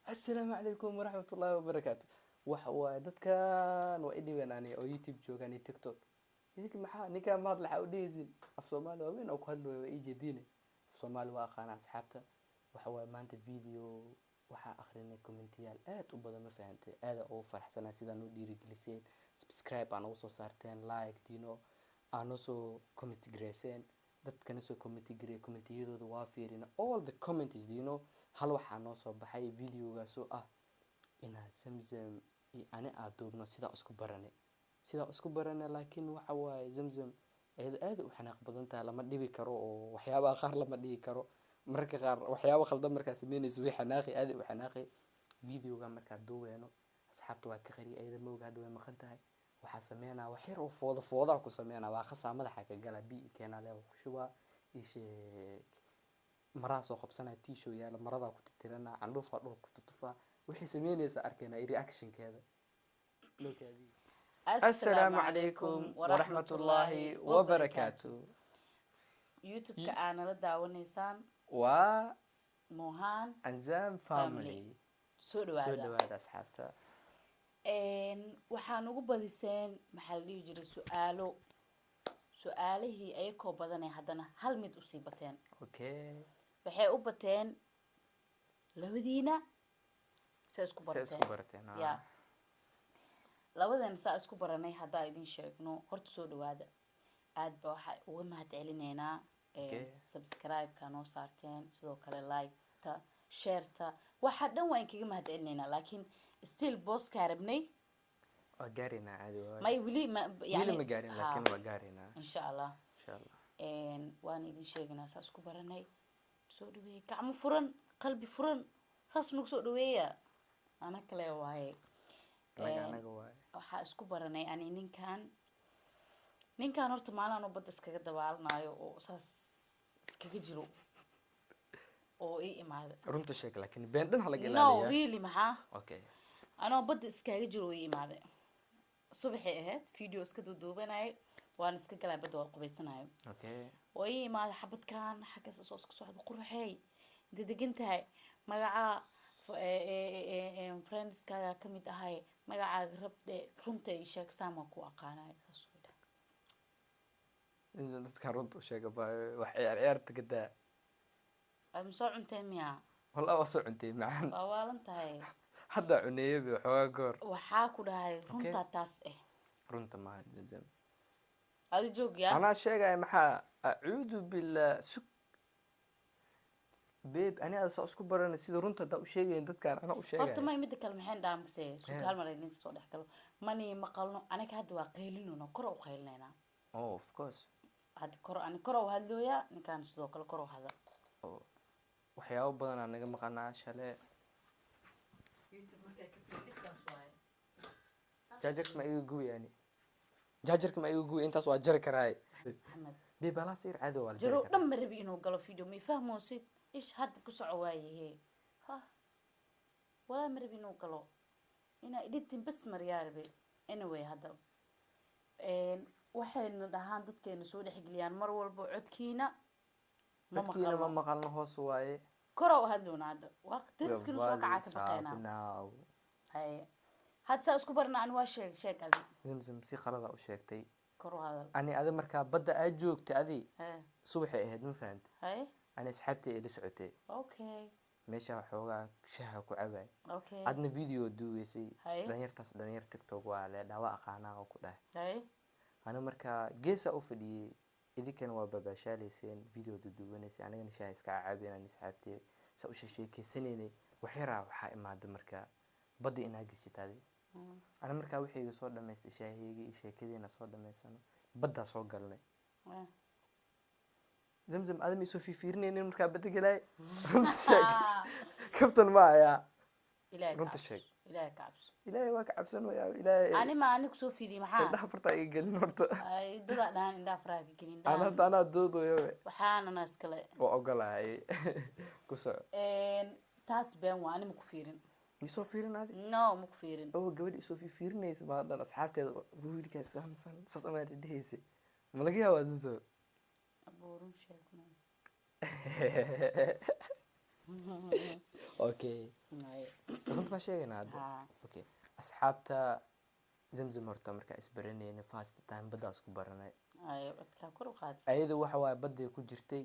السلام عليكم ورحمة الله وبركاته. waxa waaye dadkan waa idhiban ani oo youtube joogaan iyo tiktok idinka maxaa ninkaan ma hadla u dhehaysin af soomaali waa weyn oo ku hadlayo waa ii jeediine af soomaali waa aqaana asxaabta waxa waaye maanta video waxaa akhrinay commentiyaal aad u badan ma fahantay aad ugu faraxsanaa sidaan u dhiirigeliseen subscribe aan ugu soo saarteen like diino aan soo comment gareyseen dadkana soo comment gareey commentiyadooda waa fiirina all the comments diino hal waxaa noo soo baxay videogaas oo ah inaa Zamzam iyo ani aad duubno sidaa isku baranay laakiin waxa waaye Zamzam aad u xanaaq badan tahay lama dhibi karo oo waxyaabaha qaar lama dhigi karo marka qaar waxyaabo khaldan markaa sameynayso way xanaaqi aad u xanaaqi videoga markaa duubeeno asxaabta waa ka qari ayada ma ogaado way maqan tahay waxaa sameynaa wax yar oo fooda ku sameynaa waa qasaa madaxa ka gala bi keena leew ku shubaa ishe maraa soo qabsanaa t-shirt yaala marada ku tirtirana candhuufa dhul ku tutufa wixii sameynaysa arkayna reaction keeda lokaadi Assalamu alaikum warahmatullahi wabarakatuh. YouTube-ka aana la daawanaysaan waa Mohan Anzam family soo dhawaada asxaabta waxaan ugu badiseen maxaa la dhihi jiray su'aalihii ayakoo badanay haddana hal mid usii bateen okay waxay u bateen labadiina saa isku barateen ya labadan saa isku baranay haddaa idin sheegno horta soo dhawaada aad ba waxaa uga mahad celineynaa subscribe-ka noo saarteen sidoo kale like-ta share-ta waxa dhan waan kaga mahad celineynaa laakiin still boss ka rabnay waa gaarina caadi waa may wili yani ma gaarin laakiin waa gaarina insha Allah waan idin sheegnaa saa isku baranay soo dhaweey gacmo furan qalbi furan saas nagu soo dhaweeya ana kale waaye anaga waaye waxaa isku baranay ani ninkan horta maalin oo bad iskaga dabaalnayo oo saas iskaga jiro oo ii imaada runta sheeg laakiin been dhan laga ilaaliyaa no really maxaa okay anoo bad iskaga jiro ii imaada subaxii ahayd video iska duubanay waan iska galay bad waa qubaysanayo okay oo ii imaada xabadkan xagga soo isku socdo qurxay dedegantahay magaca friends kaaga kamid ahay magacaaga rabde runta ay sheeg saama ku aqaanay taas oo in dadka runta sheega baa wax ciyaarta gadaa aad soo cuntay miya wala soo cuntay macaan waa waalan tahay hadda cuneeyay waxoogaa goor waxaa ku dhahay runta taas runta ma Zamzam adi joog yaa ana sheegay maxaa a'uudu billah beeb ani aad soo isku baranay sida runta da u sheegay dadkan ana u sheegay horta ma mid kale maxay dhaamsay su'aal mar idin soo dhaxgalo mani maqalno aniga hadda waa qeylino kor u qeylnayna oh of course hadda kor u hadlooya ninkan sidoo kale kor u hada waxyaabo badan aan naga maqanaa shale YouTube markaa ka sii dhigtaas waaye jaajarka ma igu gubi yani jaajarka ma igu gubi intaas waa jari karaay Ahmed beeb ala sir caado wala jiro dhan marabi inuu galo video ma fahmoosid ish hadda ku soco waaye ha wala marabi inuu galo ina editing bas maryaarbe anyway hadda waxayna dhahaan dadkeena soo dhaxgeliyaan mar walba codkiina ma maqalno hoos waaye koro hadloona hadda waqti iskii soo kaca ka baqayna hay had saa isku barna aan waa sheeg adi Zamzam si khalada u sheegtay koro hadal ani ada markaa badda aad joogtay adi subaxii ahayd ma fahantay hay ani asxaabtay ila socotay okay meesha waxoogaa shaha ku cabay okay adna video duubaysay dhalinyar tiktok waa le dhawa aqaana oo ku dhahay hay ana markaa geesa u fadhiyay idinkana waa babaashaaleyseen video duubanaysa anigana shaha iska caabinaan asxaabtay sa u sheekeysaneenay waxyara waxa imaada markaa badda inaa gashitaday ana markaa wixii soo dhameystay shaahiyga iyo sheekadiina soo dhameysano badda soo galnay Zamzam adami soo fiirneenin markaa badda galay runta sheeg kabtan ma ayaa runta sheeg ilaahay waa ka cabsanayaa ilaahay ani ma ani ku soo fiiriyay maxaa indhaha farta ay galin horta ay dada dhaan indhaha faraha ka galin ana doodayo waxaana naas kale oo ogolahay ku soo taas been waa ani ma ku fiirin isoo fiirinaadi no ma ku fiirin oo gabadhi isoo fiirinaysa ma dhan asxaabteeda wiilka saas ama dhehaysa ma laga yaabaa Zamzam abuurun sheegno okay runta ma sheegaynaa hadda okay asxaabta zamzam horta markaa isbaranayna first time badda isku baranay ayada waxa waaye badday ku jirtay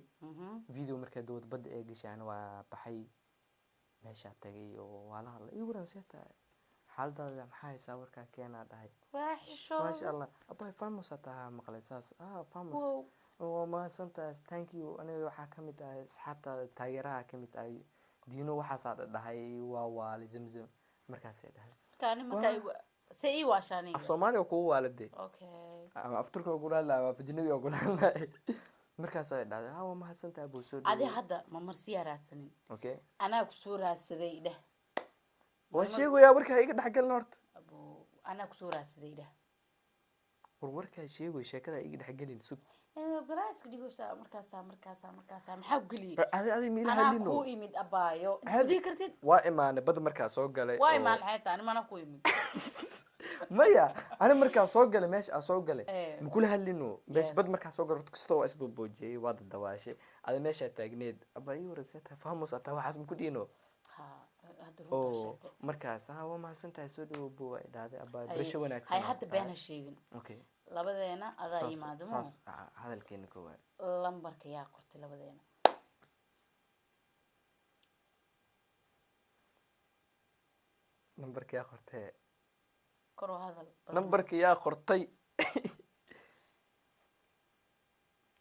video markaa dawad badda ee gashaan waa baxay meeshaa tagay oo waa la hadlay ii waran see tahay xaaladaada maxaa haysaa warkaa keenaa dhahay maasha allah abay famous ataa maqlay saas famous oo mahadsantahay thank you aniga waxaa ka mid ah asxaabtaada taageeraha ka mid ah diino waxaasaa dhahay waa waali zamzam markaasay dhahay af soomaaliya kugu waalade ama afturka ugula hadlaya waa fajinabi ugula hadlaya markaasay dhahday waa mahadsantahay buu soo adi hadda ma marsiyaa raadsanin okay anaa kusoo raadsaday dheh waa sheegayaa warkaa iga dhexgalin horta anaa kusoo raadsaday dheh warkaa sheegay sheekada iga dhexgelin sug baraaska dhigoosa markaasa maxaa ku geliyay adi miila anaa hadlino ku imid abaayo sidii kartid waa imaanay badda markaa soo galay waa imaan xayta ani mana ku imid maya ani markaa soo galay meesha aan soo galay makula hadlino meesha bad markaa soo galay kasta waa isboboojiyey waa dadawaashay ada meeshaa taagneed abaa ii waran see tahay famos ataa waxaas maku dhiino oo markaas waa mahadsantahay soo dhawow buu waa idhahday abaa barasho wanaagsan hay hadda beena sheegin okay labadeena adaa yimaado saas hadalkeena koowaad lambarka yaa qortay labadeena nambarka yaa qortay koro hadal nambarka yaa qortay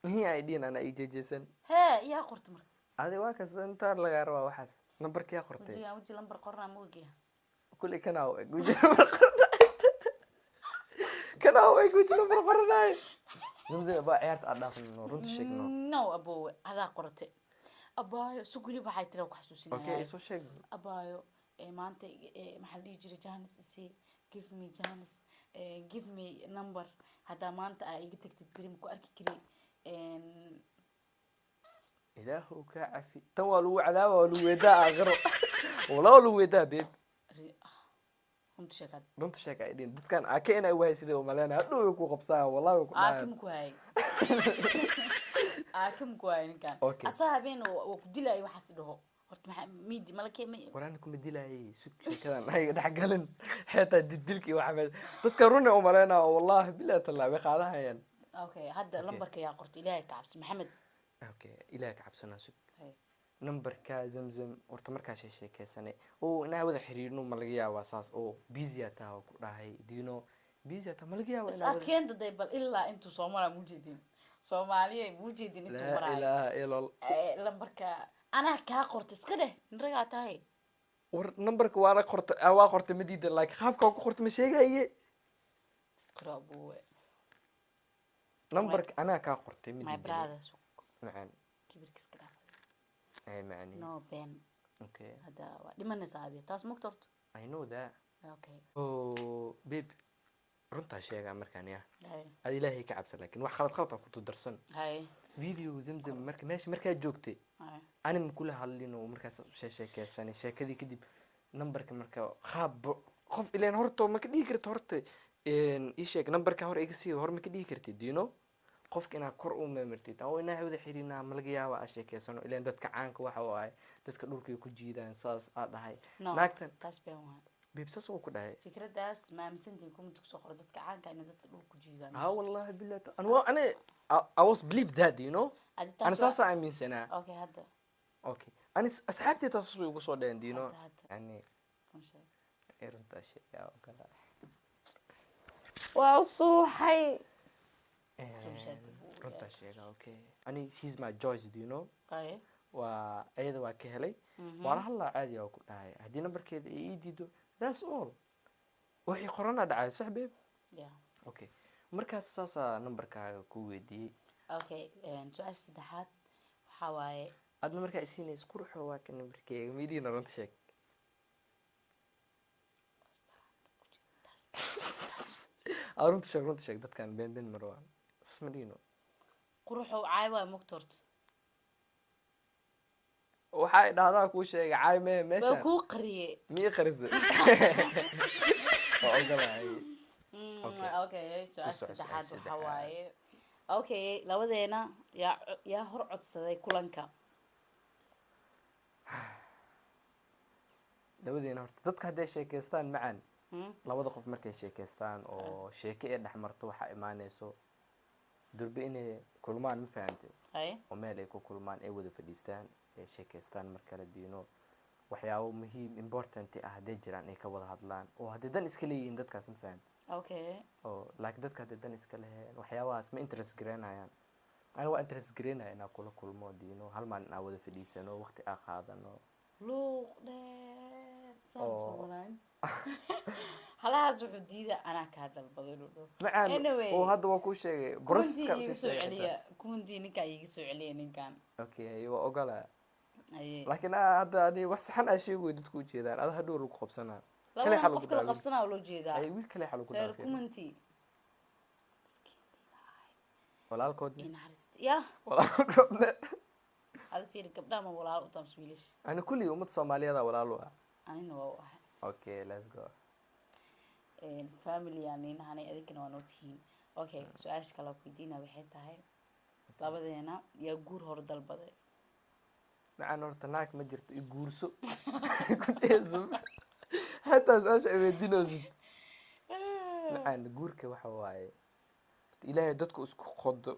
mihi ay dhiin ana ii jejeesan hee yaa qortay marka adi waa kasta intaan lagaa rabaa waxaas nambarka yaa qortay waji lambar qornaa ma ogiya kulli kanaa u eg waji lambar qornaa kanaa u eg waji lambar qornaayo zamzam baa ciyaarta aad dhaafno runta sheegno no aboowe adaa qortay abaayo suguli waxay tira ku xasuusinaya okay soo sheeg abaayo maanta maxaa la dhihi jiray janis isi give me janis give me number haddaa maanta aa iga tagtid beri ku arki kari ilaahu kaa cafi tan waa lagu cadaaba waa lagu weedaa aakhiro walaa lagu weedaa beeb runta sheeg ay dhiin dadkan ake inay wahay sidii u maleynaya hadhow way ku qabsaa wallahi way ku dhahay aakim ku hay aakim ku hay ninkan asaa habeen waa ku dilay waxaas dhaho horta maxaa midi malakee waraan kuma dilayay sheekadan ay dhaxgalin xeeta didilkii waxa meel dadka runa u maleynaa wallahi billahi taala way qaadahayaan okay hadda lambarka yaa qortay ilaahay ka cabsi maxamed okay ilaahay ka cabsana sug numberka zamzam horta markaa sheekeysanay oo inaa wada xiriirno ma laga yaabaa saas oo busy ataa oo ku dhahay diino busy ataa ma laga yaabaa inaa keenta day bal ilaa intuu Soomaaliya mujeedin Soomaaliya mujeedin intuu maray ilaa ilal lambarka anaa kaa qortay iska dheh niragaa tahay war numberka waa qortay madiida like qaabka ku qortay ma sheegaye iskra buu numberka anaa kaa qortay madiida my brother macaan kibirkiis ka dhaafay ay macani no ben okay hada waa dhimanaysaa adiga taas ma qorto I know that okay oh babe runta sheega markaan yaa ad ilaahay ka cabsan laakiin wax khalad ku darsan hay video zamzam markaa joogtay anin kula hadlino markaas sheekeysanay sheekadii kadib numberka markaa qaab qof ileen horto ma ka dhigi karto horta ii sheeg numberka hore iga sii hor ma ka dhigi kartid you know qofka inaad kor u meemartid oo inaa wada xiriirnaa ma laga yaabaa aan sheekeysano ileen dadka caanka waxa uu ahay dadka dhulka ku jiidaan saas aad dhahay naagtan taas been waa bibsas uu ku dhahay fikradaas ma aaminsantiin kuma kusoo qoro dadka caanka inay dadka dhulka ku jiidaan wallahi billahi I was believe that you know أنا تاسع من سنة. أوكي هذا. أوكي أنا أصحابتي تصوي وقصوا لين دينو. يعني. إيرنت أشياء يا وكذا. وصوحي. رنت أشياء أوكي. أنا she's my choice do you know. أيه. وأيضا وكهلي. وعلى هلا عادي أقول هاي هدي نمبر كذا يديدو that's all. وحي قرنا دعاء صاحبي. Yeah. أوكي. مركز ساسا نمبر كوي دي. اوكي سؤال saddexaad waxa waaye aad markaa isiinay isku ruuxo waa kan markay meediina runta sheeg runta sheeg dadkan been marwaan ismadiino quruxo caay waa mugtorta waxa ay dhahdaa ku sheegay caay meesha waa ku qariyay mii qarisay oo ogolaay okay su'aal saddexaad waxa waaye okay labadeena yaa hor codsaday kulanka labadiina horta dadka hadday sheekaystaan macaan Hmm? labada qof markay sheekaystaan oo sheeko ee dhex marto waxaa imaanayso durbe inay kulmaan ma fahantay Haye. oo meel ay ku kulmaan ay wada fadhiistaan ay sheekaystaan mar kale diino waxyaabo muhiim important ah hadday jiraan ay ka wada hadlaan oo hadday dan iska leeyihiin dadkaas ma fahantay Okay. oo laakiin dadka hadday dan iska leheen waxyaabahaas ma interest garaynayaan ani waa interest garaynaya inaan kula kulmo diino hal maalin inaan wada fadhiisano waqti aan qaadano luuq dheer saan Oo. soo walayn halahaas wuxuu diida anaa kaa dalbaday inuu dhaho macaan Anyway, oo hadda waa kuu sheegay kumantii broseska iiga usii soo sheegay celiya kumantii ninkaa iiga soo celiya ninkan okay waa ogolaa Haye. laakiin hadda ani wax saxan aa sheegoy dadku u jeedaan ada hadhow lagu qabsanaa kale labadan xal qof ugu kala dhaawin qabsanaa oo loo jeedaa ay wiil kale xal ugu reer dhaafeen kumantii walaalkoodni inaarist ya walaalkoodne ada fiiri gabdhaha ma walaalo u taams wiilish ani kulli ummadda soomaaliyeeda walaal u ah anina waa u ahay okay let's go family aan ninahanay adinkana waa noo tihiin okay su-aasha kale weydiina waxay tahay labadeena yaa guur hor dalbaday macaan horta naag ma jirto i guurso ku dheeso hataa su-aasha ay weydiinaysid macaan guurka waxa waaye horta ilaahay dadku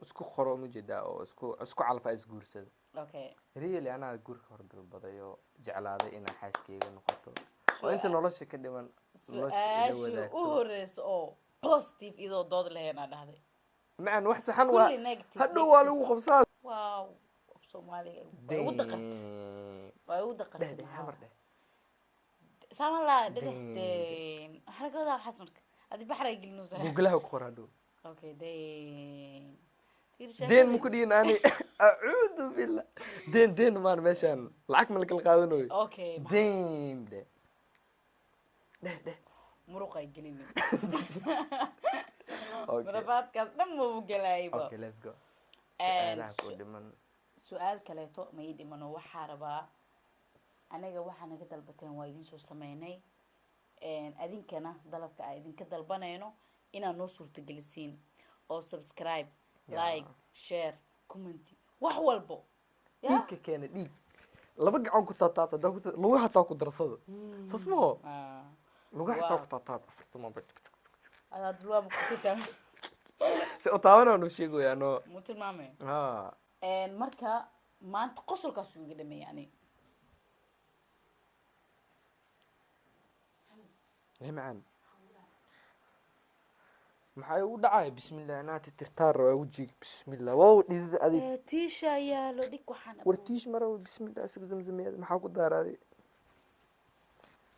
isku qoro ma jeedaa oo isku calfa isguursada okay really anaa guurka hor dalbaday oo jeclaaday inaa xaaskeyga noqoto oo inta nolosha ka dhiman nolosha ila su-aashii u wadaagto horeysa oo positive iyadoo dood lahayn aa dhahday macaan wax saxan waa kulli negative hadhow waa lagu qabsaa wow af soomaaliga waa ugu daqart waa ugu daqart dheh hamar dheh saamala dhedhehden waxaa laga wadaa waxaas marka adi baxray gelinaysa googlaha ku qor hadhow okay den deen ma ku dhihin ani acuudu billah deen maan meeshaan lacag ma lakala qaadanayo okay deen dheh muruqay gelinin okay marabaadkaas dhan maba gelayba okay let's go su'aalaha ku dhiman su-aal kaleeto ma ii dhimano waxaa rabaa anaga waxaa naga dalbateen waa idin soo sameynay adinkana dalabka aan idinka dalbanayno inaad noo suurtagelisiin oo subscribe like share comment wax walbo ya dhiigka keena dhiig laba gacan ku taataata lugaha hataa ku darsada saas maho lugaha hataa ku taataata afartama adaa dulwaa ma kututaa si u taabanaa noo sheegaya no mu tilmaamay ha marka maanta qosolkaas uu iga dhameeyay ani macaan maxay ugu dhacay bismillah naati tirtaar waa wajiga bismillah wow dhidid adig tiisha yaalo dhig waxaan wartiish maro bismillah isku zamzamiyad maxaa ku daaraaday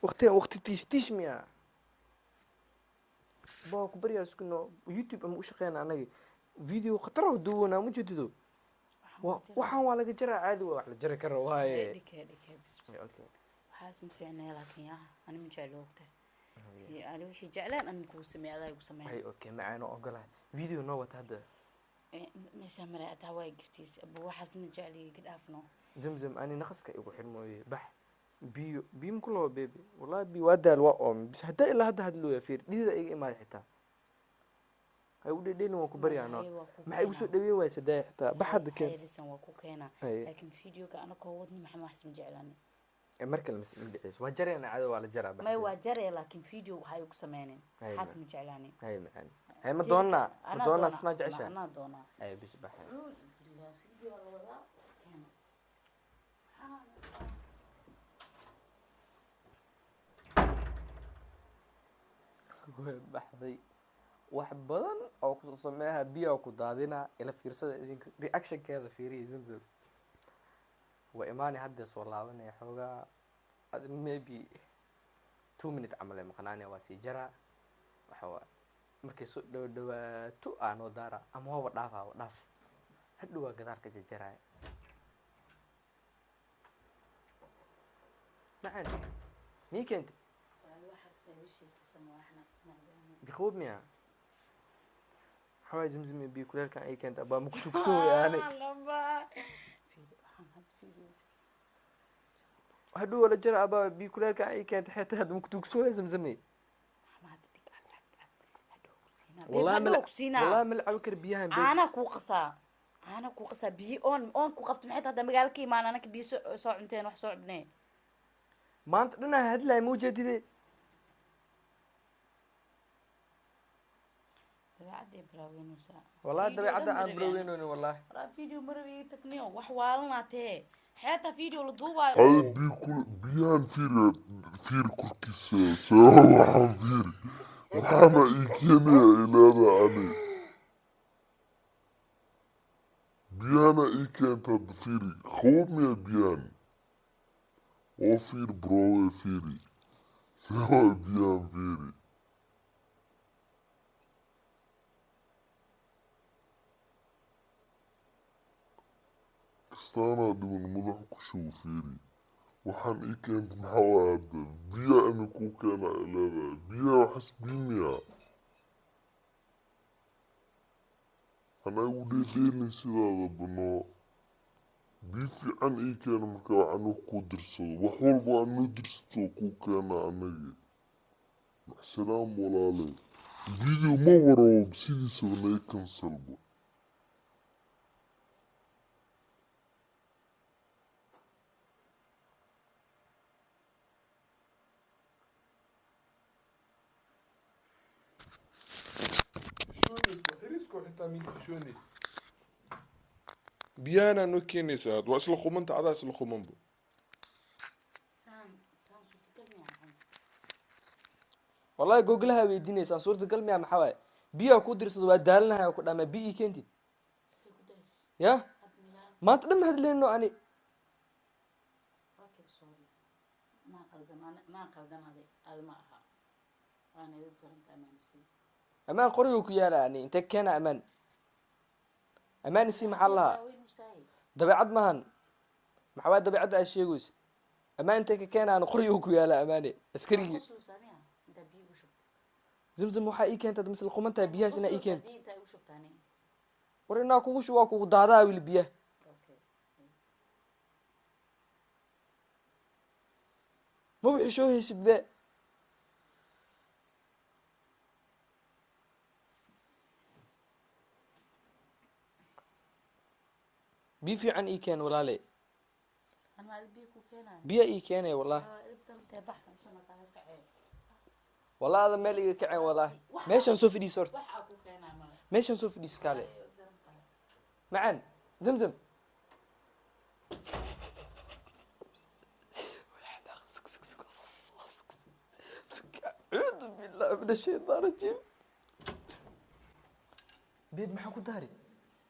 waqti tiish miya baa ku bariyaa isku no youtube ama u shaqeynaa anaga video khatar oo duwanaa ma jedido waxaan waa laga jaraa caadi waa wax la jari kara waaye dhike bismillah okay waxaas ma fiicnaa laakiin yaa ani ma jeclo ogtahay ani wixii jeclaan ani kuu sameeya adaa igu sameeya hay okay macaan oo ogolahay video noo wata hadda meesha maray adaa waa giftiis abu waxaas ma jecli iga dhaafno zamzam ani naqaska igu xirmooye bax biyo ma ku labo baby wallahi biyo waa daal waa oomi bis haddaa ilaa hadda hadlooya fiir dhidida iga imaada xitaa hay u dhedhelin waan ku baryaa no maxay igu soo dhaweyn waysa daa xitaa bax hadda keen lisan waa ku keena Haye. laakiin videoga anakoo wadni maxaa waxaas ma jeclaan markale mas waa jareena caado waa la jaraa bax may waa jaraya laakiin video waxay ugu sameyneen Haye, waxaas ma jeclaan hay macaan hay ma doonaa ismaa jeceshaa anaa doonaa ay bis bax way baxday wax badan oo ku sameeyaa biyo ku daadina ila fiirsada idinka reactionkeeda fiiriya zamzam waa imaani hadda soo laabanaya xoogaa maybe 2 minutes camal ee maqnaanaya waa sii jaraa waxa waa markay soo dhawaato aanoo daara ama waaba dhaaf hadhow waa gadaal ka jarjaraya macaan mii keentay بخوب ميا حواي زمزم بيكولال كان أي كانت أبا مكتوكسو يعني هدو ولا جرى أبا بيكولال كان أي كانت حتى هاد مكتوكسو يا زمزمي والله ملعب كربيها أنا كوقصة بي أون كوقفت محيط هذا مقال كي ما أنا كبي سوع عمتين وح سوع بني maanta dhanaa hadlahay ma ujeedide dabeecadda baraaweynaysaa wallahi dabeecadda aan baroweynooni wallahi waraa video marabi tagniyo wax waalanaatee xeetaa video la duubaayo هذا بيكون بيان فير كركيس سوا فير وحنا إيكيني إلى هذا علي بيانا إيكين تد فيري خومي بيان وفير بروي فيري سوا بيان فيري كستانا دون مدح كشو فيري waxaan ii keentay maxaa waaye hadda biya ina kuu keena ay leedahay biyaha waxas biimiya anagu dheedheelin sidaada banoo biyo fiican ii keena marka waxaan wax kuu dirsado wax walba aan noo dirsato kuu keena anagi macsalaam walaalay video ma warabo sidiisaba naga kansalba بيانا نو كينيسات واسل خمنت عدا اسل خمنبو والله جوجلها ويدينيسaan suurtagal miyaa maxaa waaye biyaha ku dirsado waa daalinahay ku dhama biyi keentid ya maanta dhan hadleyno ani amaan qoriga ku yaala ani inta keena amaan isi maxaa lahaa dabeecad maahan maxaa waaye dabeecadda aad sheegayso amaan inta ka keena aan qoriga ku yaala amaane askarigii زمزم waxaa ii keentay misal qumantaa biyahaas inaa ii keento war inaa kugu waa kugu daadaa wili biyaha ma wixii soo haysid be biyo fiican ii keen walaale biya ii keenay wallahi والله هذا مالي كعين والله ماشي نشوف دي صورت ماشي نشوف دي سكالي معن زمزم أعوذ بالله من الشيطان الرجيم بيب ما حكو داري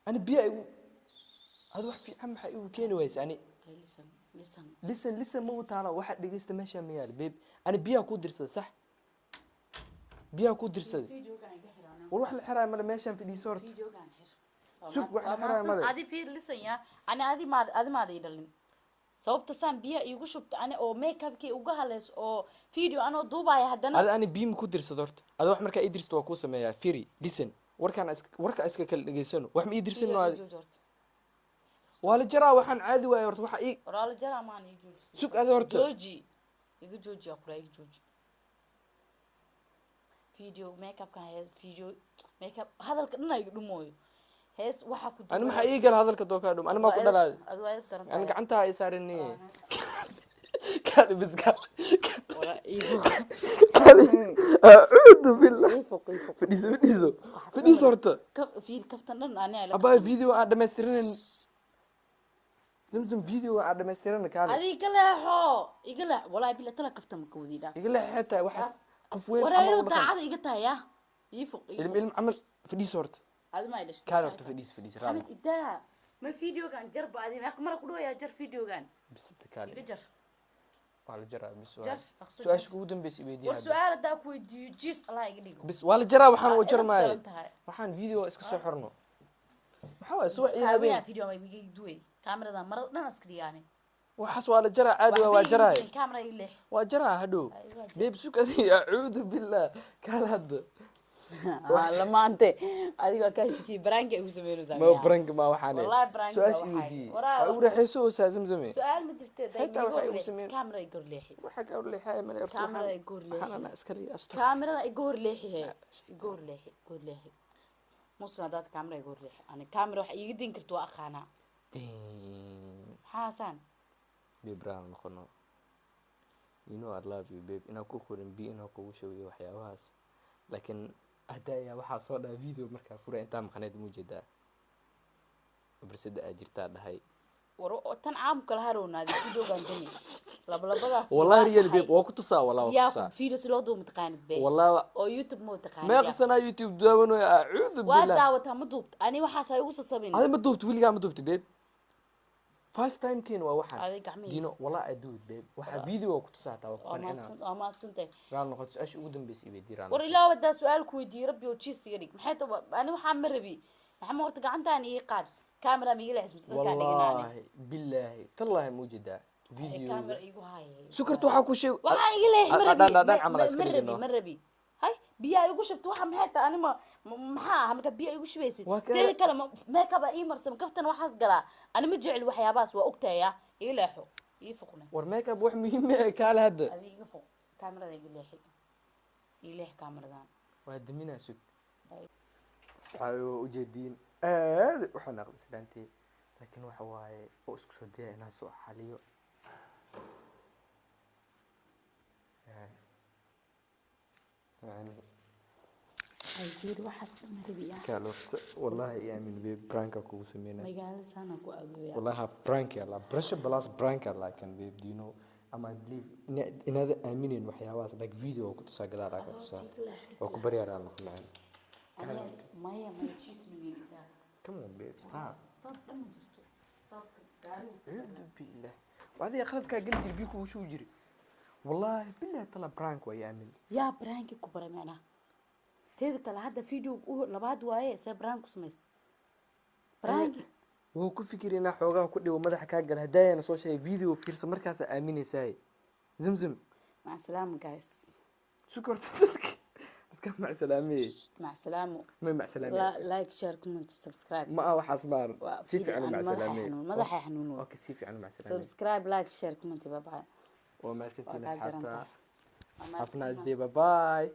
أنا بيا هذا واحد في عم حقيقي كين ويس يعني لسن مو تعالى واحد دقيقة ماشي ميال بيب أنا بيا كو درسة صح بيها كو درسد وروح الحرام مال ماشان في دي صورت سوق واحد الحرام مال هذه في لسن يا انا هذه ما يدلين sababta san biya igu shubta ana oo makeup-kii uga halees oo video ano duubaya hadana hada ani biim ku dirsado horta hada wax marka ii dirsto waa ku sameeyaa firi listen warka iska kala dhageysano wax ma ii dirsano wala jaraa waxaan caadi waay horta waxa ii wala jaraa maan ii jooji suuq ada horta igu jooji aqra igu jooji video makeup kan hees video makeup hadalka dhan ay dhumooyo hees waxa ku ana maxay ii gal hadalka dooka dhum ana ma ku dhalaaday ana gacanta ay saarinay kaadi biska wala iigu a'uudu billahi fadhiso horta fiir kaftan dhan ana aba video aan dhameystirneen زمزم فيديو على دمستيرنا كان هذه كلها يقلع والله بلا تلا كفته مكودي دا يقلع حتى وحس قفوين ورايرو داعد iga taaya يفوق ilm عمل فدي صورت هذا ما يدش كارت فديس انا كده ما فيديو كان جرب هذه ما مره كدو يا جر فيديو كان بس تكالي جر على جرا بس جر سؤال ودن بس يبيدي والسؤال دا كو دي جيس الله يقديقو بس ولا جرا waxaan u jarmay waxaan video iska soo xirno maxaa soo ciyaabay video ma bigi duway كاميرا مرة أنا أسكرياني وحس ولا جرى عادي وجراي كاميرا يلح وجرى هدو بيبسوك هذي أعوذ بالله كان هذا لما أنت هذي كاسكي برانك يسمونه زمان ما برانك ما وحاني والله برانك سؤال ورا حسوس زمزمي سؤال مجرته دايما كاميرا يقول ليحي وحق أقول لي حاجة من كاميرا يقول ليحي أنا أسكري أستوى كاميرا يقول ليحي هي يقول ليحي مصنعات كاميرا يقول ليحي أنا كاميرا وح يقدين كرتوا أخانا حسن بيبران نخنو you know I love you babe inaan ku qorin bi inaan kugu shawiyo waxyaabahaas laakiin hadda ayaa waxaa soo dhaha video markaa fura intaa maqaneed muu jeedaa barsada aa jirtaa dhahay war tan caamka la harownaadi videogan tani labalabadaas والله ريال بيب وكتسا والله يا وكتسا فيديو سلو دو متقاند بي والله او يوتيوب مو تقاند ما قصنا يوتيوب داونو اعوذ بالله وداوتها ما دوبت اني waxaas ay ugu sababin هذا ما دوبت ويلي ما دوبت بيب فاست تايم كين waa waxan هذا قعمي دينو والله ادود بيب waxa فيديو وكتسا تا وقنعنا ما سنتي ران نقط ايش ugu dambeysay bay diraan war ilaa wada su'aal ku weydiiyay rabbi oo jiis iga dhig maxay taa ani waxa ma rabi waxa horta gacantaan ii qaad كاميرا ميجي اسمه والله بالله تالله موجودة فيديو كاميرا ايغو هاي سكرت waxa ku sheeg waxa iga leex marbi hay biya igu shabto waxa maxay taa anima maxaa hamka biya igu shubeysid tii kale make up ay marsan kaftan waxaas galaa ani ma jecel waxyaabaas waa ogtaaya ii leexo ii fuqna war make up wax muhiim ah kala hada adiga fuq kaamirada iga leexi ii leex kaamiradan waa damina sug saayo ujeedin aad waxaan aqoonsantii laakiin waxa waaye oo isku soo dayay inaan soo xaliyo يعني aydir waxaas ma rabiya كالوفت والله يعني ببرانكا كو سمينا magaalada sana ku aduuya والله ها برانك يلا برش بلاس برانك يلا كان بيب دي نو اما اي بليف ان هذا امينين وحياواس لايك فيديو كنت ساغدا راك تسا وكو بريار الله معنا مايا ما تشيس مني ده كم اون بيب ستوب ستوب اعوذ بالله وهذه اخذتك قلت بيكو وشو يجري والله بالله طلع برانك ويا امين يا برانك كبر معنا تذكر هذا فيديو لبعد وايه سي برانك سميس برانك wuu ku fikiray inaa xoogaa ku dhigo madaxa ka gal hadaayana soo sheegay video fiirsa markaas aaminaysaa zamzam مع السلامة guys sukarta dadka مع سلامه مع السلامة مع سلامه لا لايك شير كومنت سبسكرايب ما waxaas baan si fiican مع سلامه مدحي حنون اوكي si fiican مع سلامه سبسكرايب لايك شير كومنت باي باي وما سنتين وقاعد asxaabta جرنتها. have a nice day bye bye